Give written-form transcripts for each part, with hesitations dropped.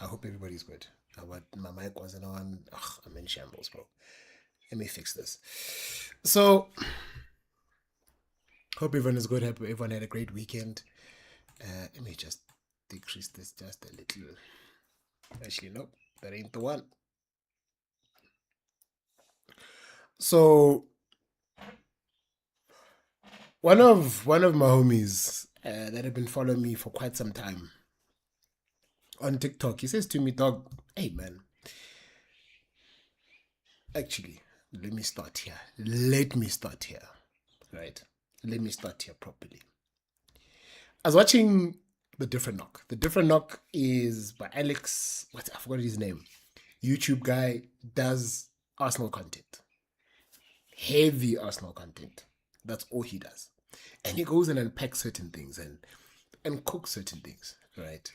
I hope everybody's good. But my mic wasn't on. Ugh, I'm in shambles, bro. Let me fix this. So, hope everyone is good. Hope everyone had a great weekend. Let me just decrease this just a little. Actually, nope, that ain't the one. So, one of my homies that have been following me for quite some time on TikTok, he says to me, "Dog, hey man, actually, let me start here. Let me start here, right? Let me start here properly. I was watching The Different Knock. The Different Knock is by Alex. I forgot his name. YouTube guy does Arsenal content, heavy Arsenal content. That's all he does, and he goes and unpacks certain things and cooks certain things. Right,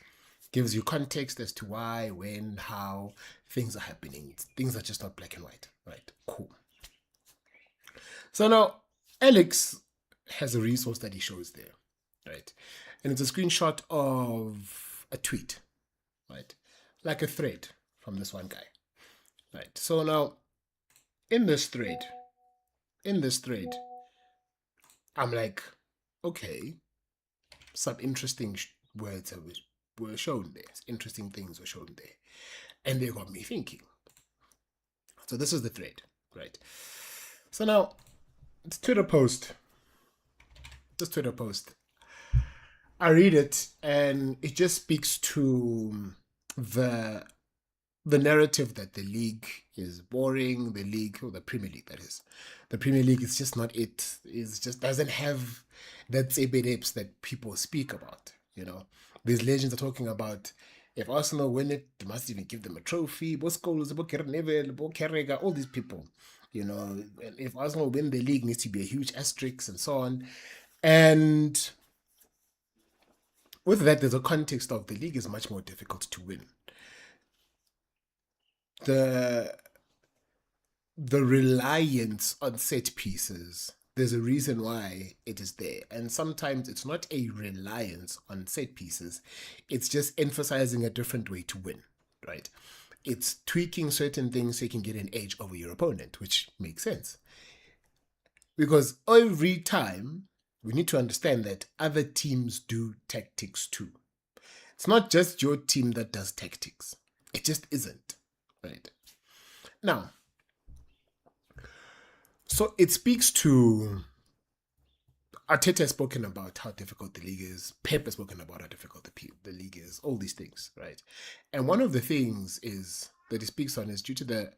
gives you context as to why, when, how things are happening. Things are just not black and white. Right, cool. So now Alex has a resource that he shows there, right? And it's a screenshot of a tweet, right? Like a thread from this one guy, right? So now in this thread, in this thread, I'm like, okay, some interesting words were shown there. Interesting things were shown there. And they got me thinking. So this is the thread, right? So now, it's Twitter post. This Twitter post. I read it and it just speaks to the the narrative that the league is boring, the league, or the Premier League, that is. The Premier League is just not it. It just doesn't have that Ebedepes that people speak about, you know. These legends are talking about if Arsenal win it, they must even give them a trophy. Boscolos, Neville, Carrega, all these people, you know. If Arsenal win the league, needs to be a huge asterisk and so on. And with that, there's a context of the league is much more difficult to win. The the reliance on set pieces, there's a reason why it is there. And sometimes it's not a reliance on set pieces, it's just emphasizing a different way to win, right? It's tweaking certain things so you can get an edge over your opponent, which makes sense. Because every time we need to understand that other teams do tactics too. It's not just your team that does tactics, it just isn't, right? Now, so it speaks to Arteta has spoken about how difficult the league is. Pep has spoken about how difficult the league is. All these things, right? And one of the things is that he speaks on is due to the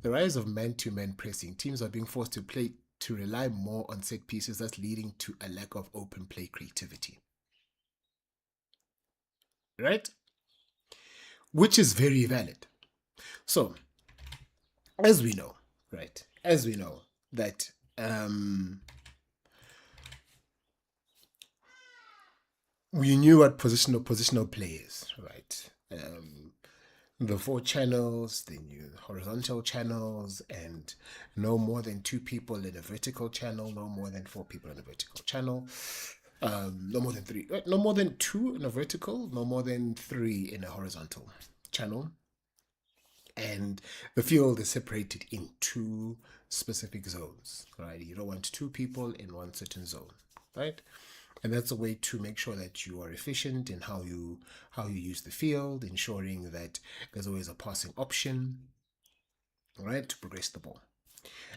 rise of man-to-man pressing. Teams are being forced to rely more on set pieces. That's leading to a lack of open play creativity, right? Which is very valid. So, as we know, right? As we know that we knew what positional play is, right? The four channels, the new horizontal channels, and no more than two people in a vertical channel, no more than four people in a vertical channel, no more than three, no more than two in a vertical, no more than three in a horizontal channel. And the field is separated in two specific zones, right? You don't want two people in one certain zone, right? And that's a way to make sure that you are efficient in how you use the field, ensuring that there's always a passing option, right, to progress the ball.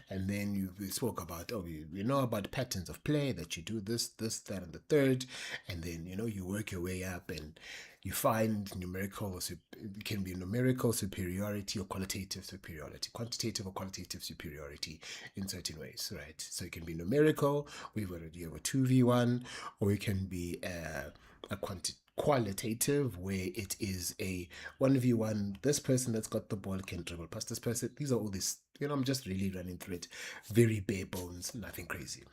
And then we spoke about, we know about patterns of play, that you do this, that, and the third. And then, you work your way up and you find it can be numerical superiority or qualitative superiority, quantitative or qualitative superiority in certain ways, right? So it can be numerical, we've already have a 2v1, or it can be a qualitative, where it is a 1v1. This person that's got the ball can dribble past this person. These are all these, I'm just really running through it. Very bare bones, nothing crazy.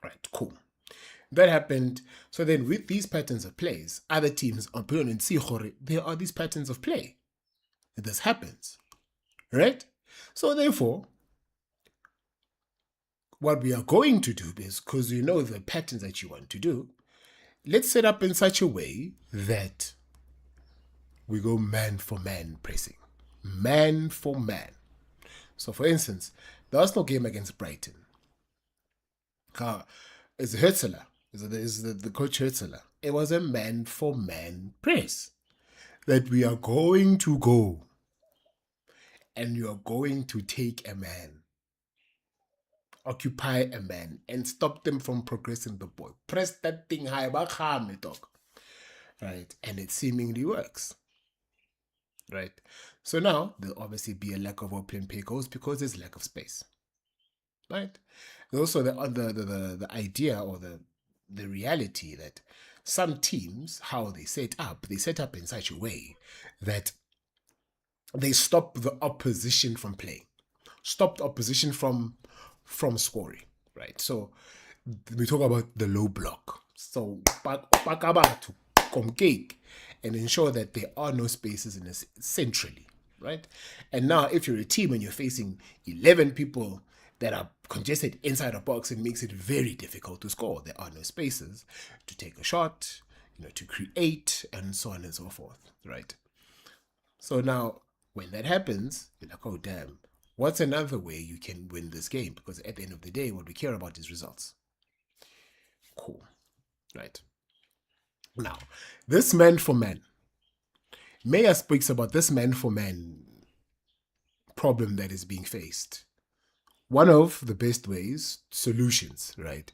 Right, cool. That happened. So then with these patterns of plays, other teams on and see there are these patterns of play. This happens. Right? So therefore, what we are going to do is, because you know the patterns that you want to do, let's set up in such a way that we go man for man pressing. Man for man. So, for instance, the Arsenal game against Brighton, is Hertzler, is the coach Hertzler. It was a man for man press that we are going to go and you are going to take a man, occupy a man, and stop them from progressing the ball. Press that thing high, dog. Right? And it seemingly works. Right? So now there'll obviously be a lack of open play goals because there's lack of space. Right? There's also the idea or the reality that some teams, how they set up in such a way that they stop the opposition from playing, stop the opposition from scoring, right? So we talk about the low block. So to cake and ensure that there are no spaces in this centrally, right? And now if you're a team and you're facing 11 people that are congested inside a box, it makes it very difficult to score. There are no spaces to take a shot, to create, and so on and so forth, right? So now, when that happens, you're like, oh, damn, what's another way you can win this game? Because at the end of the day, what we care about is results. Cool, right? Now, this man for man. Meyer speaks about this man for man problem that is being faced. One of the best ways, solutions, right?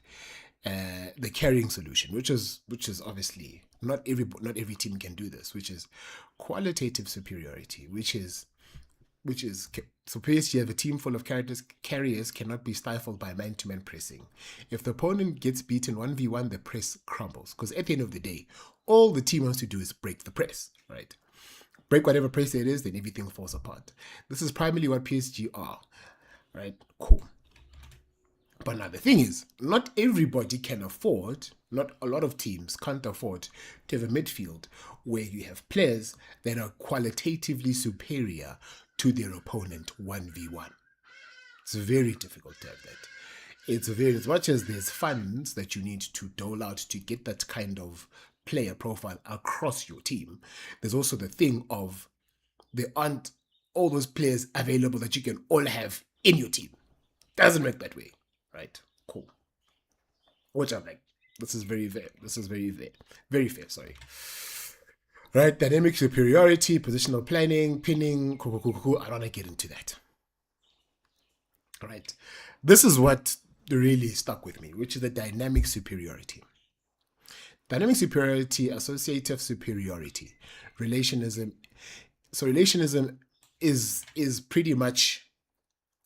The carrying solution, which is obviously not every team can do this, which is qualitative superiority, which is suppose you have a team full of carriers cannot be stifled by man-to-man pressing. If the opponent gets beaten 1v1, the press crumbles. Because at the end of the day, all the team wants to do is break the press, right? Break whatever press it is, then everything falls apart. This is primarily what PSG are, right? Cool. But now the thing is, not everybody can afford, not a lot of teams can't afford to have a midfield where you have players that are qualitatively superior to their opponent 1v1. It's very difficult to have that. It's very, as much as there's funds that you need to dole out to get that kind of player profile across your team, there's also the thing of there aren't all those players available that you can all have in your team. Doesn't work that way, right? Cool. Which I'm like, this is very fair. This is very fair. Very fair, sorry. Right? Dynamic superiority, positional planning, pinning, I don't want to get into that. Right? This is what really stuck with me, which is the dynamic superiority. Dynamic superiority, associative superiority, relationism. So relationism is pretty much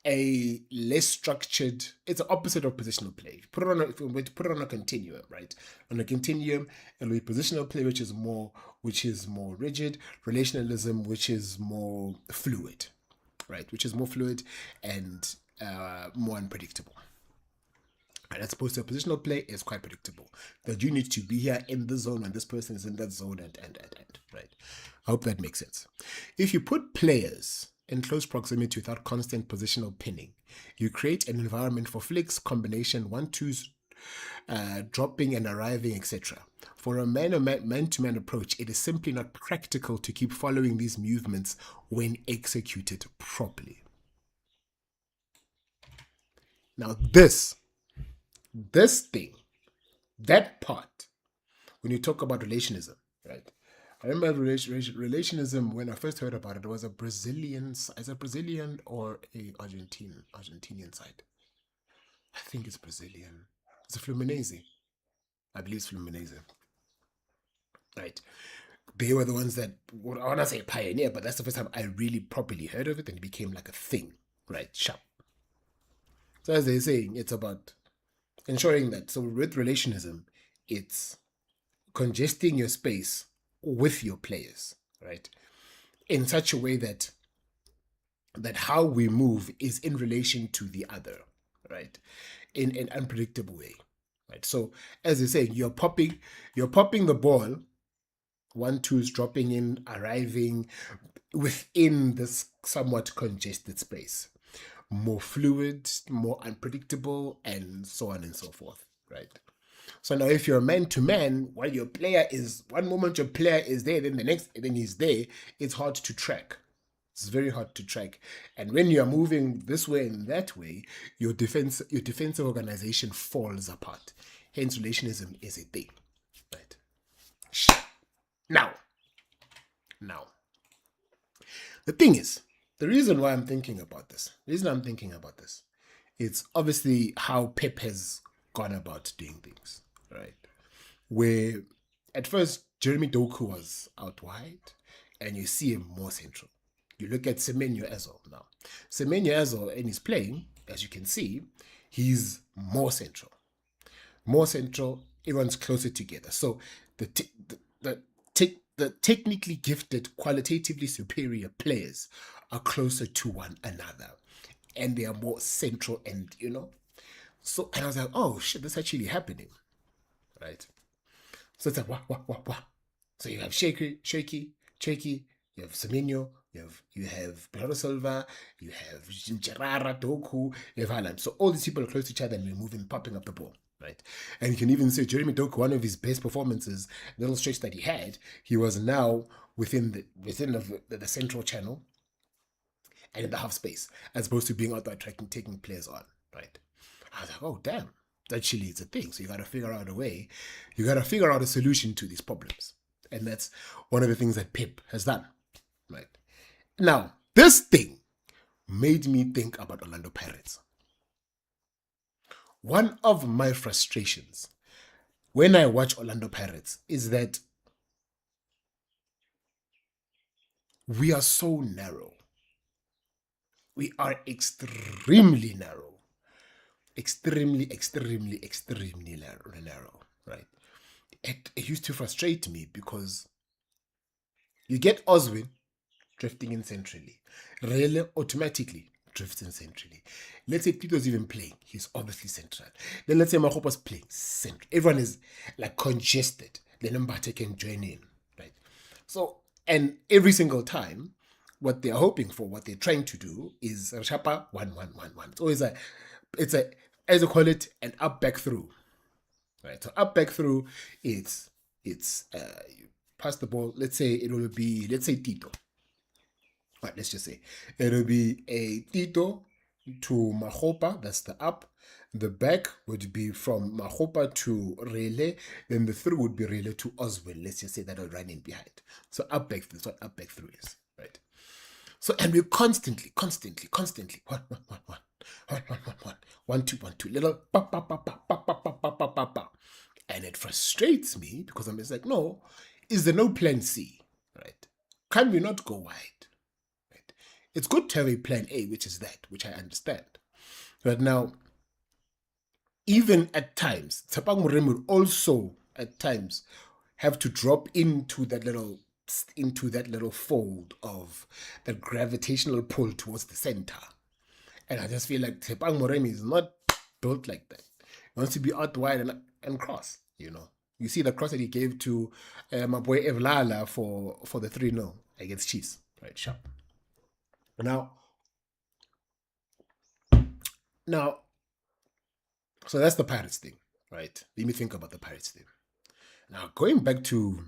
a less structured. It's the opposite of positional play. Put it on a continuum, right? On a continuum, it'll be positional play, which is more rigid. Relationalism, which is more fluid, right? Which is more fluid and more unpredictable. And as opposed to a positional play, is quite predictable. That you need to be here in the zone when this person is in that zone and right? I hope that makes sense. If you put players in close proximity without constant positional pinning, you create an environment for flicks, combination, 1-2s, dropping and arriving, etc. For a man-to-man approach, it is simply not practical to keep following these movements when executed properly. Now this thing, that part, when you talk about relationism, right? I remember relationism when I first heard about it. It was a Brazilian or a Argentinian side. I think it's Brazilian. It's a Fluminense. I believe it's Fluminense. Right. They were the ones that, I want to say pioneer, but that's the first time I really properly heard of it and it became like a thing. Right. Sharp. So as they're saying, it's about ensuring that. So with relationism, it's congesting your space with your players, right? In such a way that how we move is in relation to the other, right? In an unpredictable way, right? So as they say, you're popping the ball, 1-2s dropping in, arriving within this somewhat congested space, more fluid, more unpredictable, and so on and so forth, right? So now if you're man to man, while your player is, one moment your player is there, then the next, then he's there, it's hard to track. It's very hard to track. And when you are moving this way and that way, your defensive organization falls apart. Hence, relationism is a thing. Right. Now, the thing is, the reason I'm thinking about this, it's obviously how Pep has gone about doing things, right? Where at first Jeremy Doku was out wide, and you see him more central. You look at Semenyo Ezo now. Semenyo Ezo, and he's playing, as you can see, he's more central. More central, everyone's closer together. So the technically gifted, qualitatively superior players are closer to one another. And they are more central, and So, and I was like, oh shit, this is actually happening. Right? So it's like, wah. So you have Shaky, you have Semenyo, you have Bernardo Silva, you have Gerrara, Doku, you have Haaland. So all these people are close to each other, and we're moving, popping up the ball. Right? And you can even say Jeremy Doku, one of his best performances, the little stretch that he had, he was now within the central channel and in the half space, as opposed to being out there taking players on. Right? I was like, oh damn, actually it's a thing. So you got to figure out a way, you got to figure out a solution to these problems, and that's one of the things that Pep has done. Right? Now, this thing made me think about Orlando Pirates. One of my frustrations when I watch Orlando Pirates is that we are so narrow. We are extremely narrow. Extremely narrow. Right? It used to frustrate me because you get Oswin drifting in centrally. Rele automatically drifts in centrally. Let's say Tito's even playing. He's obviously central. Then let's say Mahopa's playing central. Everyone is like congested. Then Mbate can join in. Right? So, and every single time, what they're hoping for, what they're trying to do is Rashapa 1-1-1-1. It's always it's a, as I call it, an up back through. Right? So up back through, it's you pass the ball. Let's say Tito. Right, let's just say it'll be a Tito to Mahopa, that's the up. The back would be from Mahopa to Rele, then the through would be Rele to Oswell. Let's just say that will run in behind. So up back, that's what up back through is, right? So, and we're constantly, one, two, little and it frustrates me because I'm just like, no, is there no plan C, right? Can we not go wide? It's good to have a plan A, which is that, which I understand. But now, even at times, Tsapang Morem will also at times have to drop into that little fold of the gravitational pull towards the center. And I just feel like Tsapang Morem is not built like that. He wants to be out wide and cross, You see the cross that he gave to my boy Evlala for the 3-0 against Chiefs, right? Sharp. Now, so that's the Pirates thing, right? Let me think about the Pirates thing. Now, going back to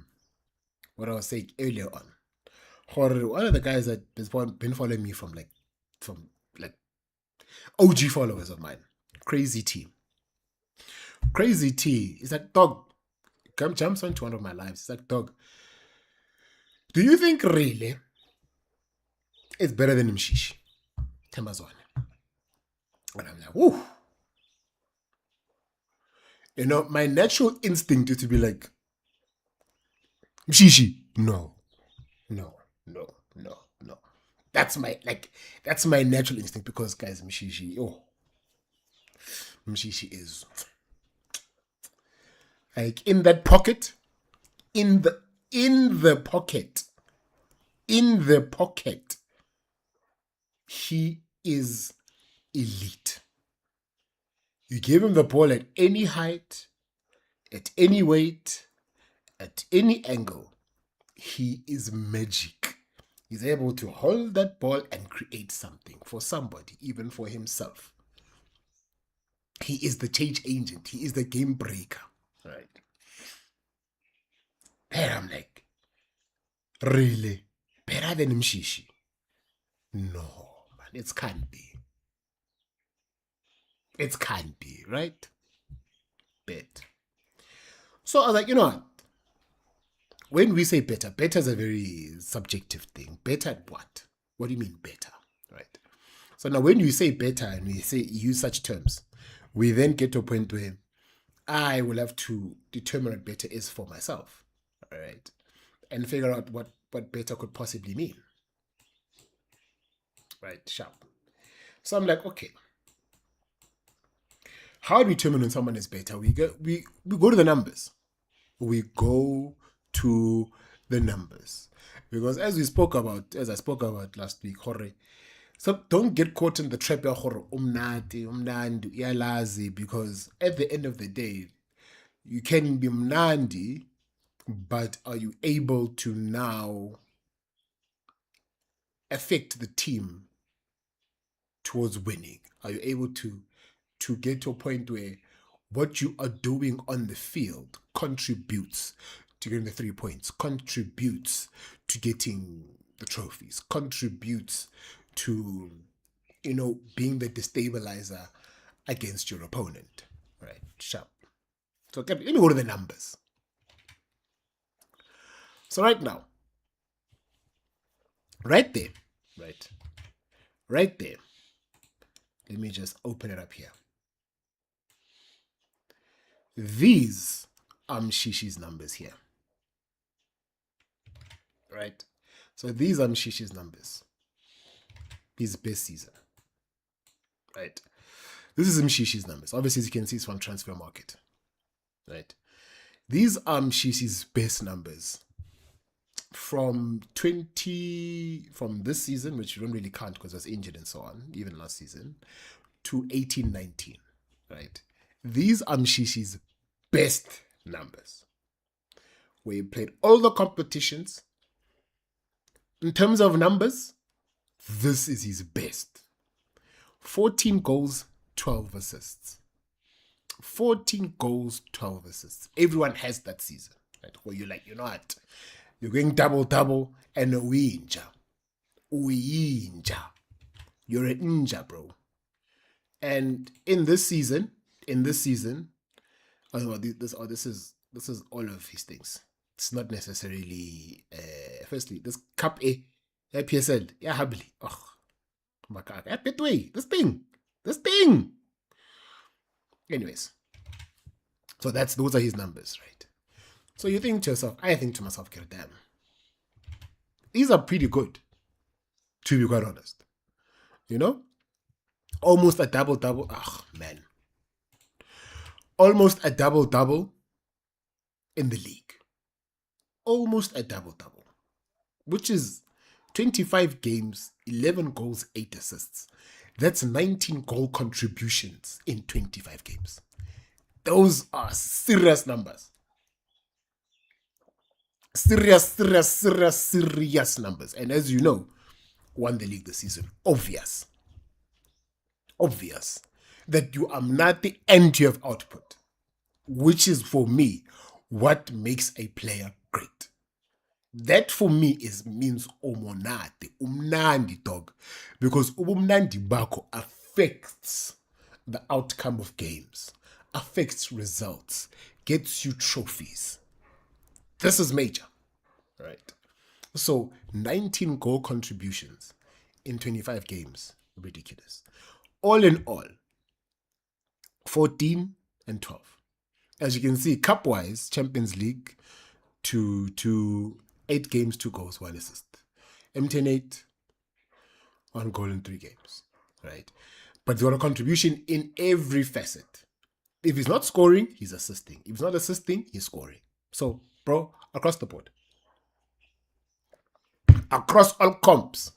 what I was saying earlier on, one of the guys that has been following me from OG followers of mine, Crazy T. Crazy T is like, dog, jumps onto one of my lives. It's like, dog, do you think Rele is better than Mshishi? Zwane. And I'm like, whoo. My natural instinct is to be like, Mshishi. No. That's my natural instinct because, guys, Mshishi is like in that pocket, in the pocket, he is elite. You give him the ball at any height, at any weight, at any angle, he is magic. He's able to hold that ball and create something for somebody, even for himself. He is the change agent. He is the game breaker. And I'm like, really? Better than Mshishi? No, man, it can't be. It can't be, right? Bet. So I was like, you know what? When we say better, better is a very subjective thing. Better at what? What do you mean better? Right? So now when you say better and we say use such terms, we then get to a point where I will have to determine what better is for myself. All right. And figure out what better could possibly mean. Right, sharp. So I'm like, okay. How do we determine when someone is better? We go to the numbers. We go to the numbers. Because as I spoke about last week, Jorge, so don't get caught in the trap of Jorge, umnandi, yalazi, because at the end of the day, you can be mnandi, but are you able to now affect the team towards winning? Are you able to get to a point where what you are doing on the field contributes to getting the 3 points, contributes to getting the trophies, contributes to, being the destabilizer against your opponent, right? Sharp. So let me go to the numbers. So right now, right there, let me just open it up here. These are Mshishi's numbers here. Right? So these are Mshishi's numbers. His best season. Right? This is Mshishi's numbers. Obviously, as you can see, it's from Transfer Market. Right? These are Mshishi's best numbers from this season, which you don't really count because I was injured and so on, even last season, to 18-19. Right? These are Mshishi's best numbers. Where he played all the competitions. In terms of numbers, this is his best. 14 goals, 12 assists. 14 goals, 12 assists. Everyone has that season. Right? Where you're like, you know what? You're going double, and a winja. You're an ninja, bro. And in this season, this is all of his things. It's not necessarily firstly, this cup A PSL, yeah, hably. Oh my god. Betway, this thing. Anyways. So those are his numbers, right? So you think to yourself, I think to myself, damn. These are pretty good, to be quite honest. Almost a double-double. Oh, man. Almost a double-double in the league. Almost a double-double. Which is 25 games, 11 goals, 8 assists. That's 19 goal contributions in 25 games. Those are serious numbers. Serious numbers. And as you know, won the league this season. Obvious that you are not the end you have output, which is for me what makes a player great. That for me means umonate, umnandi dog, because umnandi bako affects the outcome of games, affects results, gets you trophies. This is major, right? So 19 goal contributions in 25 games, ridiculous. All in all, 14 and 12. As you can see, cup-wise, Champions League, to 8 games, 2 goals, 1 assist. M10 8, 1 goal in 3 games, right? But he's got a contribution in every facet. If he's not scoring, he's assisting. If he's not assisting, he's scoring. So, bro, across the board. Across all comps.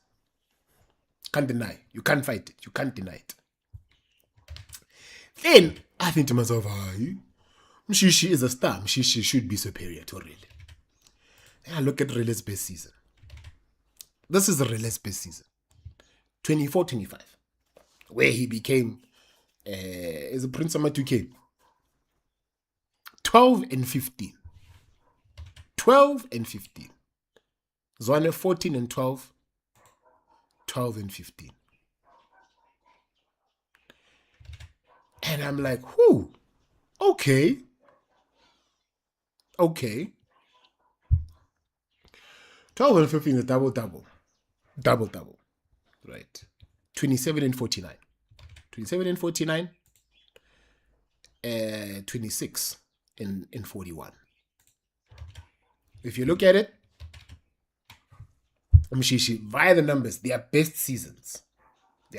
Can't deny. You can't fight it. You can't deny it. Then, I think to myself, Mshishi is a star. Mshishi should be superior to Rele. Then I look at Rele's best season. This is Rele's best season. 24-25. Where he became as a Prince Amatuke. 12 and 15. 12 and 15. Zwane 14 and 12, 12 and 15. And I'm like, whoo, okay. 12 and 15 is double. Right. 27 and 49. 27 and 49. 26 in 41. If you look at it, Mshishi, via the numbers, their best seasons. They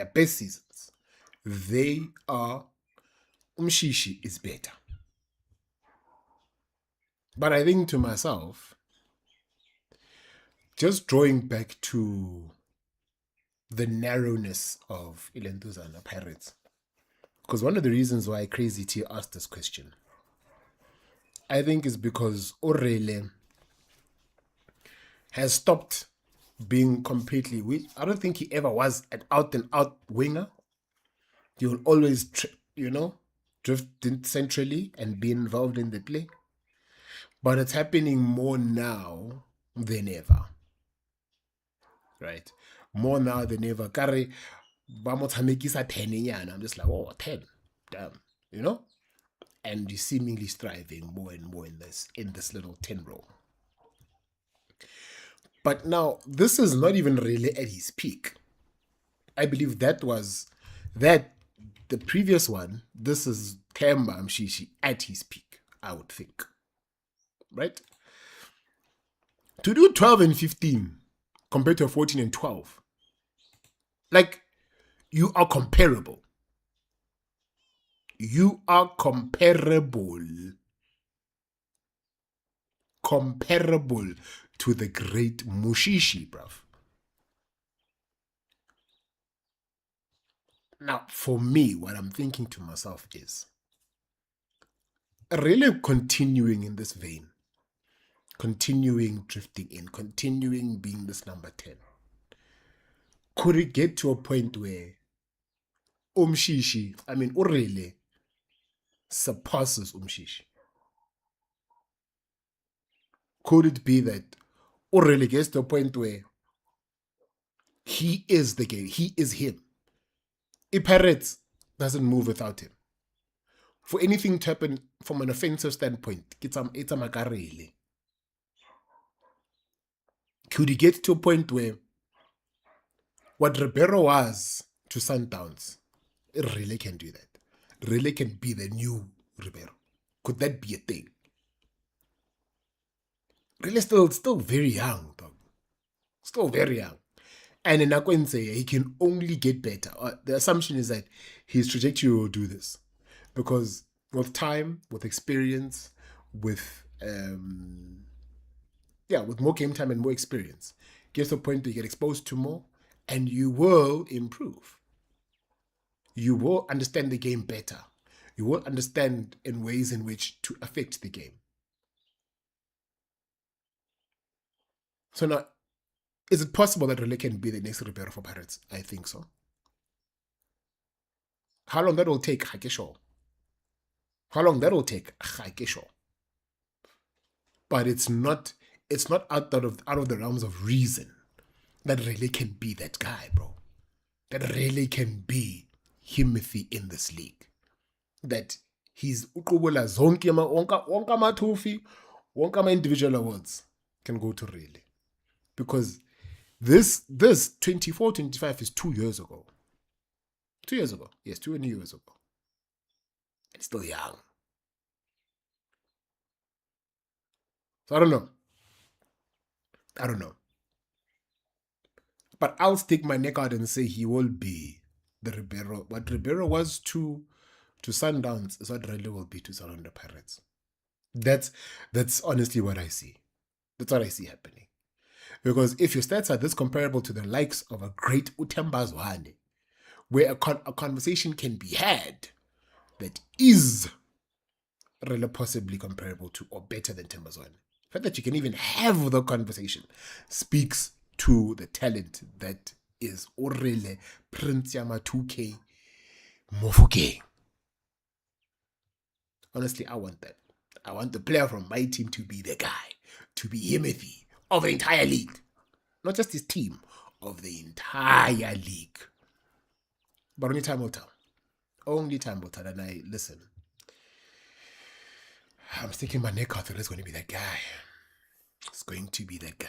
are, Mshishi is better. But I think to myself, just drawing back to the narrowness of Ilentuzana Pirates, because one of the reasons why Crazy T asked this question, I think, is because Rele has stopped being completely. I don't think he ever was an out and out winger. He will always, drift centrally and be involved in the play. But it's happening more now than ever. Right? More now than ever. Kare, Bamothamekisa 10. I'm just like, oh, 10. Damn. And he's seemingly striving more and more in this little 10 role. But now, this is not even really at his peak. I believe the previous one, this is Themba Mshishi at his peak, I would think. Right? To do 12 and 15 compared to a 14 and 12, like, you are comparable. You are comparable to the great Mshishi, bruv. Now, for me, what I'm thinking to myself is really continuing in this vein, continuing drifting in, continuing being this number 10. Could it get to a point where Rele surpasses Mshishi? Could it be that Rele gets to a point where he is the game, he is him? Pirates doesn't move without him. For anything to happen from an offensive standpoint, it's a Makarele. Could he get to a point where what Ribeiro was to Sundowns, Rele can do that? Rele can be the new Ribeiro. Could that be a thing? Rele still very young, dog. Still very young. And in Akwense, he can only get better. The assumption is that his trajectory will do this. Because with time, with experience, with more game time and more experience, gets to a point where you get exposed to more, and you will improve. You will understand the game better. You will understand in ways in which to affect the game. So now, is it possible that Rele can be the next Ribeiro for Pirates? I think so. How long that will take, I guess sure. But it's not out of the realms of reason that Rele can be that guy, bro. That Rele can be Himothy in this league. That he's uqubula zonke wonke amathufi, wonke ama-individual awards can go to Rele. Because this 24-25 is 2 years ago. 2 years ago. Yes, 2 years ago. And still young. So I don't know. But I'll stick my neck out and say he will be the Ribeiro. What Ribeiro was to Sundowns is what Rele will be to Orlando Pirates. That's honestly what I see. That's what I see happening. Because if your stats are this comparable to the likes of a great Utemba Zwane, where a conversation can be had that is Rele possibly comparable to or better than Themba Zwane. The fact that you can even have the conversation speaks to the talent that is Rele Prince Yama 2K Mofokeng. Honestly, I want that. I want the player from my team to be the guy, to be Himothy of the entire league. Not just his team, of the entire league. But only time will tell. Only time will tell. And listen, I'm sticking my neck out that it's going to be that guy. It's going to be that guy.